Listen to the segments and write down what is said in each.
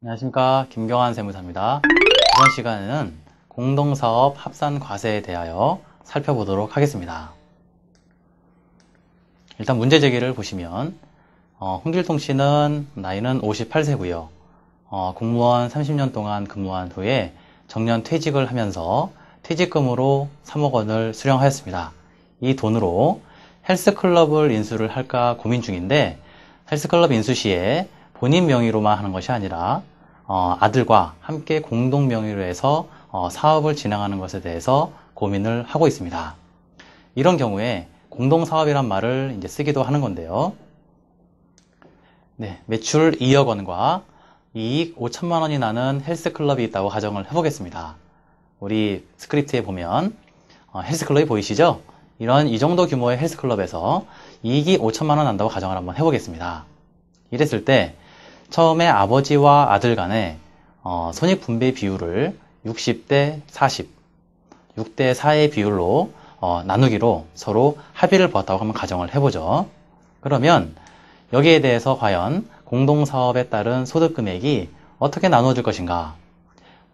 안녕하십니까, 김경환 세무사입니다. 이번 시간에는 공동사업 합산 과세에 대하여 살펴보도록 하겠습니다. 일단 문제 제기를 보시면 홍길동 씨는 나이는 58세고요. 공무원 30년 동안 근무한 후에 정년 퇴직을 하면서 퇴직금으로 3억 원을 수령하였습니다. 이 돈으로 헬스클럽을 인수를 할까 고민 중인데, 헬스클럽 인수 시에 본인 명의로만 하는 것이 아니라 아들과 함께 공동 명의로 해서 사업을 진행하는 것에 대해서 고민을 하고 있습니다. 이런 경우에 공동사업이란 말을 이제 쓰기도 하는 건데요. 네, 매출 2억 원과 이익 5천만 원이 나는 헬스클럽이 있다고 가정을 해보겠습니다. 우리 스크립트에 보면 헬스클럽이 보이시죠? 이 정도 규모의 헬스클럽에서 이익이 5천만 원 난다고 가정을 한번 해보겠습니다. 이랬을 때 처음에 아버지와 아들 간의 손익분배 비율을 60대 40, 6대 4의 비율로 나누기로 서로 합의를 보았다고 한번 가정을 해보죠. 그러면 여기에 대해서 과연 공동사업에 따른 소득금액이 어떻게 나누어질 것인가?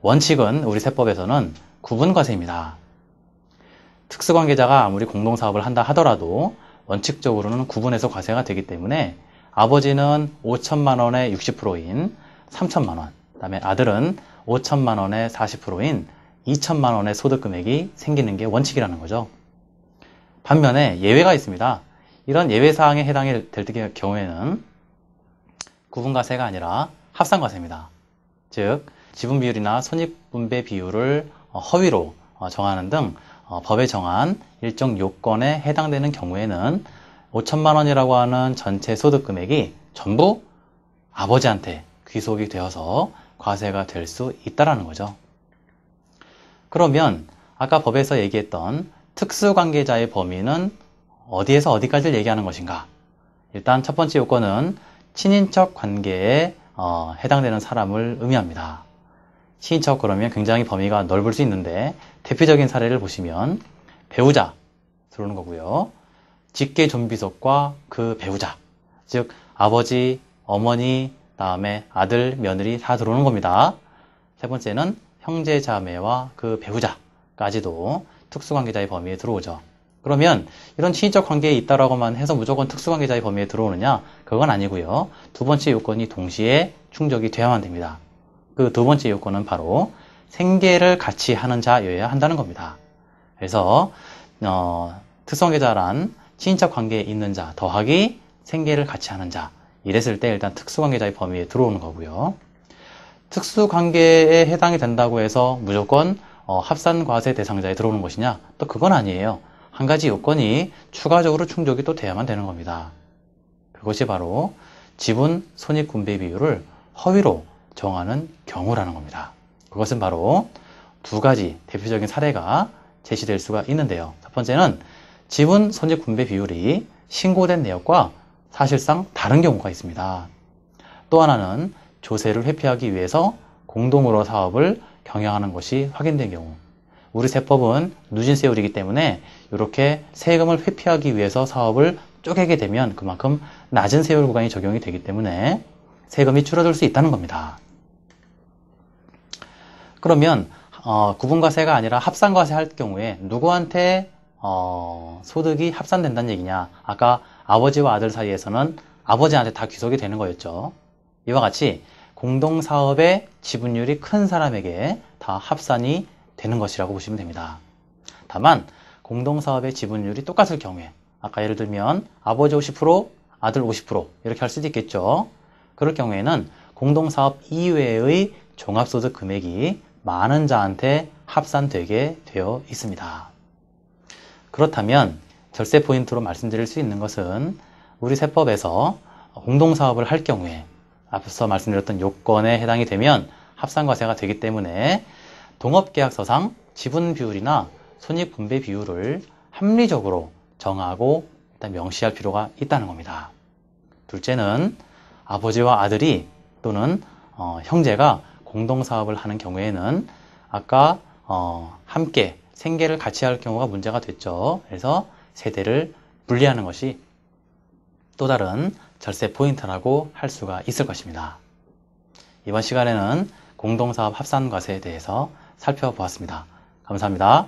원칙은 우리 세법에서는 구분과세입니다. 특수관계자가 아무리 공동사업을 한다 하더라도 원칙적으로는 구분해서 과세가 되기 때문에 아버지는 5천만 원의 60%인 3천만 원, 그 다음에 아들은 5천만 원의 40%인 2천만 원의 소득금액이 생기는 게 원칙이라는 거죠. 반면에 예외가 있습니다. 이런 예외사항에 해당이 될 경우에는 구분과세가 아니라 합산과세입니다. 즉, 지분비율이나 손익분배 비율을 허위로 정하는 등 법에 정한 일정 요건에 해당되는 경우에는 5천만 원이라고 하는 전체 소득금액이 전부 아버지한테 귀속이 되어서 과세가 될 수 있다는 거죠. 그러면 아까 법에서 얘기했던 특수관계자의 범위는 어디에서 어디까지를 얘기하는 것인가? 일단 첫 번째 요건은 친인척 관계에 해당되는 사람을 의미합니다. 친인척 그러면 굉장히 범위가 넓을 수 있는데 대표적인 사례를 보시면 배우자 들어오는 거고요. 직계 존비속과 그 배우자, 즉 아버지, 어머니, 다음에 아들, 며느리 다 들어오는 겁니다. 세 번째는 형제, 자매와 그 배우자까지도 특수관계자의 범위에 들어오죠. 그러면 이런 친인척 관계에 있다라고만 해서 무조건 특수관계자의 범위에 들어오느냐? 그건 아니고요. 두 번째 요건이 동시에 충족이 되어야만 됩니다. 그 두 번째 요건은 바로 생계를 같이 하는 자여야 한다는 겁니다. 그래서 특수관계자란 친인척 관계에 있는 자 더하기 생계를 같이 하는 자, 이랬을 때 일단 특수관계자의 범위에 들어오는 거고요. 특수관계에 해당이 된다고 해서 무조건 합산과세 대상자에 들어오는 것이냐? 또 그건 아니에요. 한 가지 요건이 추가적으로 충족이 또 돼야만 되는 겁니다. 그것이 바로 지분 손익분배 비율을 허위로 정하는 경우라는 겁니다. 그것은 바로 두 가지 대표적인 사례가 제시될 수가 있는데요. 첫 번째는 지분 손익분배 비율이 신고된 내역과 사실상 다른 경우가 있습니다. 또 하나는 조세를 회피하기 위해서 공동으로 사업을 경영하는 것이 확인된 경우. 우리 세법은 누진세율이기 때문에 이렇게 세금을 회피하기 위해서 사업을 쪼개게 되면 그만큼 낮은 세율 구간이 적용이 되기 때문에 세금이 줄어들 수 있다는 겁니다. 그러면 구분과세가 아니라 합산과세 할 경우에 누구한테 소득이 합산된다는 얘기냐? 아까 아버지와 아들 사이에서는 아버지한테 다 귀속이 되는 거였죠. 이와 같이 공동사업의 지분율이 큰 사람에게 다 합산이 되는 것이라고 보시면 됩니다. 다만 공동사업의 지분율이 똑같을 경우에 아까 예를 들면 아버지 50%, 아들 50% 이렇게 할 수도 있겠죠. 그럴 경우에는 공동사업 이외의 종합소득 금액이 많은 자한테 합산되게 되어 있습니다. 그렇다면 절세 포인트로 말씀드릴 수 있는 것은 우리 세법에서 공동사업을 할 경우에 앞서 말씀드렸던 요건에 해당이 되면 합산과세가 되기 때문에 동업계약서상 지분 비율이나 손익분배 비율을 합리적으로 정하고 일단 명시할 필요가 있다는 겁니다. 둘째는 아버지와 아들이 또는 형제가 공동사업을 하는 경우에는 아까 함께 생계를 같이 할 경우가 문제가 됐죠. 그래서 세대를 분리하는 것이 또 다른 절세 포인트라고 할 수가 있을 것입니다. 이번 시간에는 공동사업 합산과세에 대해서 살펴보았습니다. 감사합니다.